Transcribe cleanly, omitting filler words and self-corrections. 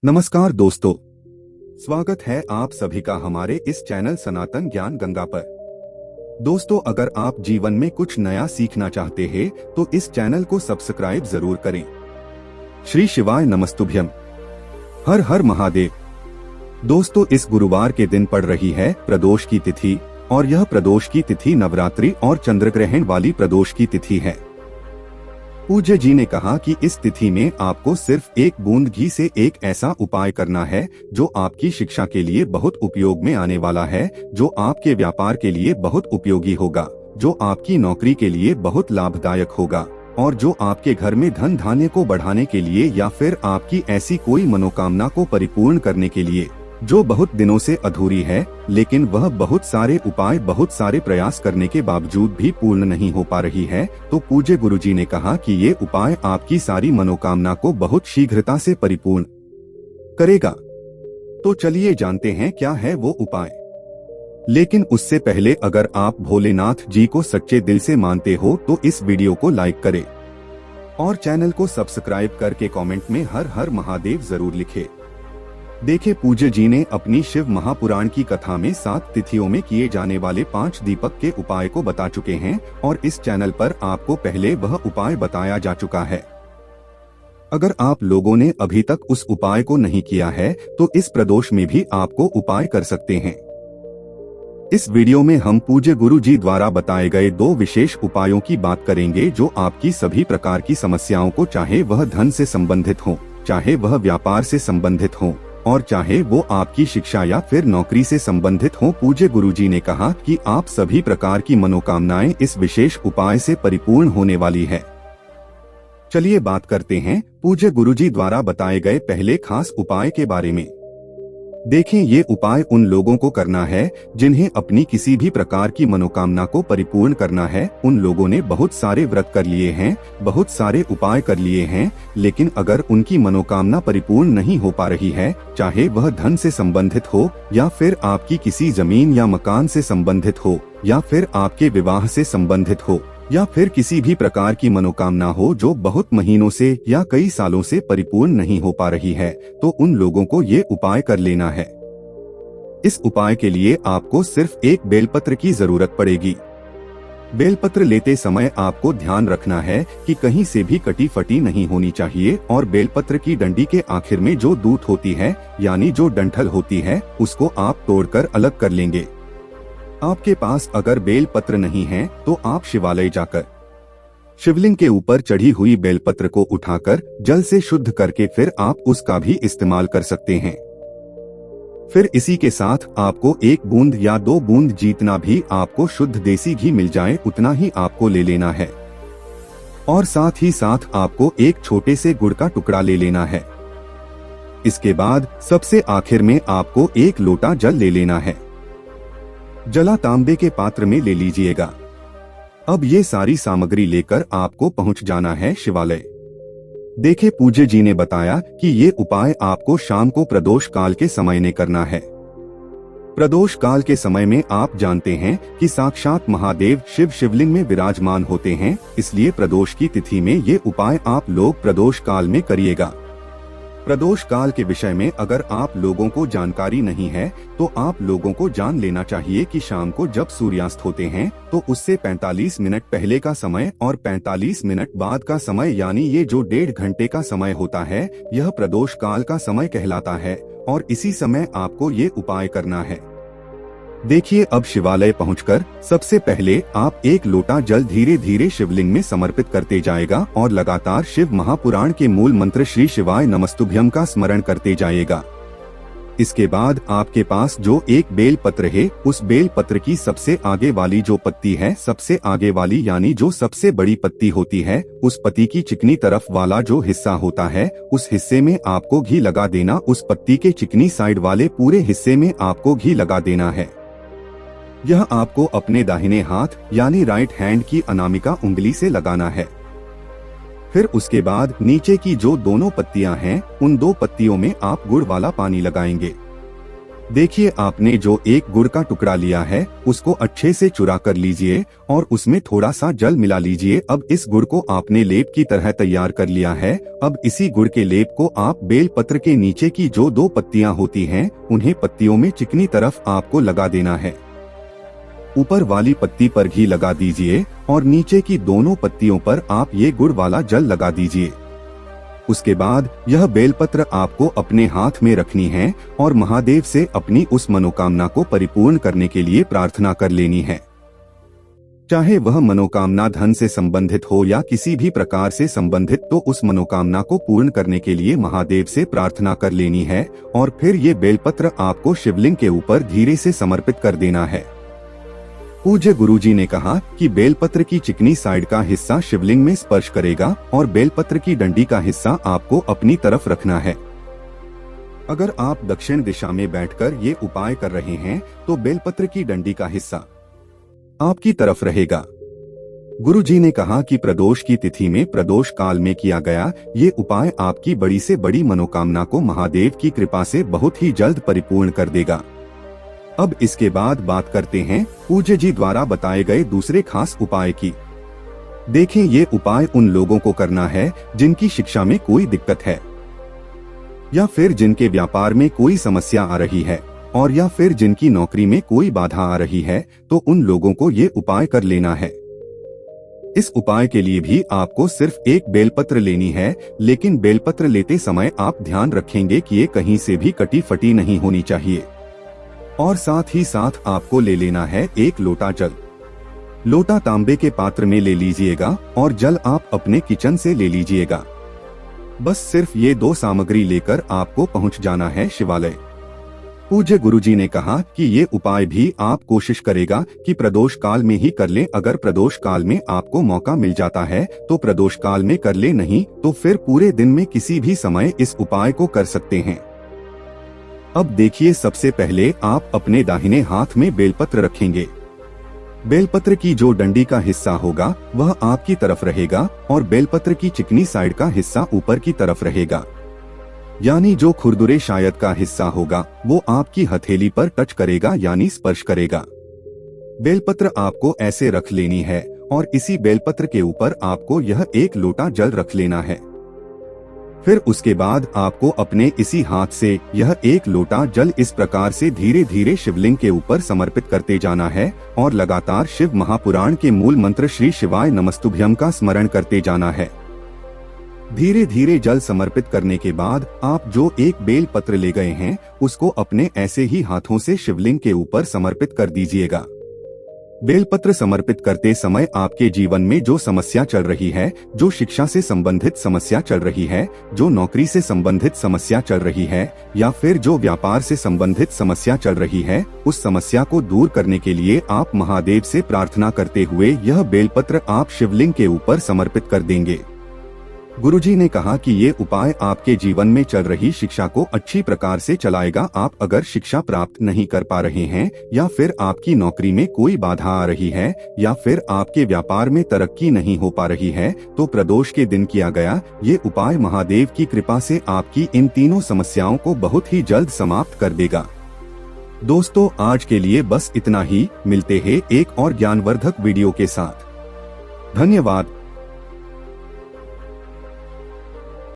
नमस्कार दोस्तों, स्वागत है आप सभी का हमारे इस चैनल सनातन ज्ञान गंगा पर। दोस्तों, अगर आप जीवन में कुछ नया सीखना चाहते हैं तो इस चैनल को सब्सक्राइब जरूर करें। श्री शिवाय नमस्तुभ्यम। हर हर महादेव। दोस्तों, इस गुरुवार के दिन पड़ रही है प्रदोष की तिथि और यह प्रदोष की तिथि नवरात्रि और चंद्रग्रहण वाली प्रदोष की तिथि है। पूज्य जी ने कहा कि इस तिथि में आपको सिर्फ एक बूंद घी से एक ऐसा उपाय करना है जो आपकी शिक्षा के लिए बहुत उपयोग में आने वाला है, जो आपके व्यापार के लिए बहुत उपयोगी होगा, जो आपकी नौकरी के लिए बहुत लाभदायक होगा और जो आपके घर में धन धान्य को बढ़ाने के लिए या फिर आपकी ऐसी कोई मनोकामना को परिपूर्ण करने के लिए जो बहुत दिनों से अधूरी है, लेकिन वह बहुत सारे उपाय बहुत सारे प्रयास करने के बावजूद भी पूर्ण नहीं हो पा रही है। तो पूज्य गुरुजी ने कहा कि ये उपाय आपकी सारी मनोकामना को बहुत शीघ्रता से परिपूर्ण करेगा। तो चलिए जानते हैं क्या है वो उपाय। लेकिन उससे पहले अगर आप भोलेनाथ जी को सच्चे दिल से मानते हो तो इस वीडियो को लाइक करें और चैनल को सब्सक्राइब करके कमेंट में हर हर महादेव जरूर लिखें। देखे, पूज्य जी ने अपनी शिव महापुराण की कथा में 7 तिथियों में किए जाने वाले 5 दीपक के उपाय को बता चुके हैं और इस चैनल पर आपको पहले वह उपाय बताया जा चुका है। अगर आप लोगों ने अभी तक उस उपाय को नहीं किया है तो इस प्रदोष में भी आपको उपाय कर सकते हैं। इस वीडियो में हम पूज्य गुरु जी द्वारा बताए गए 2 विशेष उपायों की बात करेंगे जो आपकी सभी प्रकार की समस्याओं को, चाहे वह धन से संबंधित हो, चाहे वह व्यापार से संबंधित हो और चाहे वो आपकी शिक्षा या फिर नौकरी से संबंधित हो, पूज्य गुरुजी ने कहा कि आप सभी प्रकार की मनोकामनाएं इस विशेष उपाय से परिपूर्ण होने वाली है। चलिए बात करते हैं पूज्य गुरुजी द्वारा बताए गए पहले खास उपाय के बारे में। देखें, ये उपाय उन लोगों को करना है जिन्हें अपनी किसी भी प्रकार की मनोकामना को परिपूर्ण करना है। उन लोगों ने बहुत सारे व्रत कर लिए हैं, बहुत सारे उपाय कर लिए हैं, लेकिन अगर उनकी मनोकामना परिपूर्ण नहीं हो पा रही है, चाहे वह धन से संबंधित हो या फिर आपकी किसी जमीन या मकान से संबंधित हो या फिर आपके विवाह से संबंधित हो या फिर किसी भी प्रकार की मनोकामना हो जो बहुत महीनों से या कई सालों से परिपूर्ण नहीं हो पा रही है, तो उन लोगों को ये उपाय कर लेना है। इस उपाय के लिए आपको सिर्फ एक बेलपत्र की जरूरत पड़ेगी। बेलपत्र लेते समय आपको ध्यान रखना है कि कहीं से भी कटी फटी नहीं होनी चाहिए और बेलपत्र की डंडी के आखिर में जो दूत होती है यानी जो डंठल होती है उसको आप तोड़कर अलग कर लेंगे। आपके पास अगर बेल पत्र नहीं है तो आप शिवालय जाकर शिवलिंग के ऊपर चढ़ी हुई बेलपत्र को उठाकर जल से शुद्ध करके फिर आप उसका भी इस्तेमाल कर सकते हैं। फिर इसी के साथ आपको 1 बूंद या 2 बूंद, जितना भी आपको शुद्ध देसी घी मिल जाए उतना ही आपको ले लेना है और साथ ही साथ आपको एक छोटे से गुड़ का टुकड़ा ले लेना है। इसके बाद सबसे आखिर में आपको 1 लोटा जल ले लेना है। जला तांबे के पात्र में ले लीजिएगा। अब ये सारी सामग्री लेकर आपको पहुंच जाना है शिवालय। देखे, पूज्य जी ने बताया कि ये उपाय आपको शाम को प्रदोष काल के समय में करना है। प्रदोष काल के समय में आप जानते हैं कि साक्षात महादेव शिव शिवलिंग में विराजमान होते हैं, इसलिए प्रदोष की तिथि में ये उपाय आप लोग प्रदोष काल में करिएगा। प्रदोष काल के विषय में अगर आप लोगों को जानकारी नहीं है तो आप लोगों को जान लेना चाहिए कि शाम को जब सूर्यास्त होते हैं तो उससे 45 मिनट पहले का समय और 45 मिनट बाद का समय, यानी ये जो 1.5 घंटे का समय होता है, यह प्रदोष काल का समय कहलाता है और इसी समय आपको ये उपाय करना है। देखिए, अब शिवालय पहुंचकर सबसे पहले आप 1 लोटा जल धीरे धीरे शिवलिंग में समर्पित करते जाएगा और लगातार शिव महापुराण के मूल मंत्र श्री शिवाय नमस्तुभ्यम का स्मरण करते जाएगा। इसके बाद आपके पास जो 1 बेल पत्र है, उस बेल पत्र की सबसे आगे वाली जो पत्ती है, सबसे आगे वाली यानी जो सबसे बड़ी पत्ती होती है, उस पत्ती की चिकनी तरफ वाला जो हिस्सा होता है, उस हिस्से में आपको घी लगा देना। उस पत्ती के चिकनी साइड वाले पूरे हिस्से में आपको घी लगा देना है। यह आपको अपने दाहिने हाथ यानी राइट हैंड की अनामिका उंगली से लगाना है। फिर उसके बाद नीचे की जो दोनों पत्तियां हैं, उन 2 पत्तियों में आप गुड़ वाला पानी लगाएंगे। देखिए, आपने जो एक गुड़ का टुकड़ा लिया है उसको अच्छे से चुरा कर लीजिए और उसमें थोड़ा सा जल मिला लीजिए। अब इस गुड़ को आपने लेप की तरह तैयार कर लिया है। अब इसी गुड़ के लेप को आप बेल पत्र के नीचे की जो 2 पत्तियां होती हैं उन्हें पत्तियों में चिकनी तरफ आपको लगा देना है। ऊपर वाली पत्ती पर घी लगा दीजिए और नीचे की दोनों पत्तियों पर आप ये गुड़ वाला जल लगा दीजिए। उसके बाद यह बेलपत्र आपको अपने हाथ में रखनी है और महादेव से अपनी उस मनोकामना को परिपूर्ण करने के लिए प्रार्थना कर लेनी है। चाहे वह मनोकामना धन से संबंधित हो या किसी भी प्रकार से संबंधित, तो उस मनोकामना को पूर्ण करने के लिए महादेव से प्रार्थना कर लेनी है और फिर ये बेलपत्र आपको शिवलिंग के ऊपर धीरे से समर्पित कर देना है। पूज्य गुरुजी ने कहा कि बेलपत्र की चिकनी साइड का हिस्सा शिवलिंग में स्पर्श करेगा और बेलपत्र की डंडी का हिस्सा आपको अपनी तरफ रखना है। अगर आप दक्षिण दिशा में बैठकर ये उपाय कर रहे हैं तो बेलपत्र की डंडी का हिस्सा आपकी तरफ रहेगा। गुरुजी ने कहा कि प्रदोष की तिथि में प्रदोष काल में किया गया ये उपाय आपकी बड़ी से बड़ी मनोकामना को महादेव की कृपा से बहुत ही जल्द परिपूर्ण कर देगा। अब इसके बाद बात करते हैं पूज्य जी द्वारा बताए गए दूसरे खास उपाय की। देखें, ये उपाय उन लोगों को करना है जिनकी शिक्षा में कोई दिक्कत है या फिर जिनके व्यापार में कोई समस्या आ रही है और या फिर जिनकी नौकरी में कोई बाधा आ रही है, तो उन लोगों को ये उपाय कर लेना है। इस उपाय के लिए भी आपको सिर्फ एक बेलपत्र लेनी है, लेकिन बेलपत्र लेते समय आप ध्यान रखेंगे कि ये कहीं से भी कटी फटी नहीं होनी चाहिए। और साथ ही साथ आपको ले लेना है एक लोटा जल। लोटा तांबे के पात्र में ले लीजिएगा और जल आप अपने किचन से ले लीजिएगा। बस सिर्फ ये 2 सामग्री लेकर आपको पहुंच जाना है शिवालय। पूज्य गुरुजी ने कहा कि ये उपाय भी आप कोशिश करेगा कि प्रदोष काल में ही कर लें। अगर प्रदोष काल में आपको मौका मिल जाता है तो प्रदोष काल में कर ले, नहीं तो फिर पूरे दिन में किसी भी समय इस उपाय को कर सकते हैं। अब देखिए, सबसे पहले आप अपने दाहिने हाथ में बेलपत्र रखेंगे। बेलपत्र की जो डंडी का हिस्सा होगा वह आपकी तरफ रहेगा और बेलपत्र की चिकनी साइड का हिस्सा ऊपर की तरफ रहेगा। यानी जो खुरदुरे शायद का हिस्सा होगा वो आपकी हथेली पर टच करेगा यानी स्पर्श करेगा। बेलपत्र आपको ऐसे रख लेनी है और इसी बेलपत्र के ऊपर आपको यह एक लोटा जल रख लेना है। फिर उसके बाद आपको अपने इसी हाथ से यह एक लोटा जल इस प्रकार से धीरे धीरे शिवलिंग के ऊपर समर्पित करते जाना है और लगातार शिव महापुराण के मूल मंत्र श्री शिवाय नमस्तुभ्यम का स्मरण करते जाना है। धीरे धीरे जल समर्पित करने के बाद आप जो एक बेल पत्र ले गए हैं उसको अपने ऐसे ही हाथों से शिवलिंग के ऊपर समर्पित कर दीजिएगा। बेलपत्र समर्पित करते समय आपके जीवन में जो समस्या चल रही है, जो शिक्षा से संबंधित समस्या चल रही है, जो नौकरी से संबंधित समस्या चल रही है या फिर जो व्यापार से संबंधित समस्या चल रही है, उस समस्या को दूर करने के लिए आप महादेव से प्रार्थना करते हुए यह बेलपत्र आप शिवलिंग के ऊपर समर्पित कर देंगे। गुरुजी ने कहा कि ये उपाय आपके जीवन में चल रही शिक्षा को अच्छी प्रकार से चलाएगा। आप अगर शिक्षा प्राप्त नहीं कर पा रहे हैं या फिर आपकी नौकरी में कोई बाधा आ रही है या फिर आपके व्यापार में तरक्की नहीं हो पा रही है, तो प्रदोष के दिन किया गया ये उपाय महादेव की कृपा से आपकी इन तीनों समस्याओं को बहुत ही जल्द समाप्त कर देगा। दोस्तों, आज के लिए बस इतना ही। मिलते हैं एक और ज्ञानवर्धक वीडियो के साथ। धन्यवाद।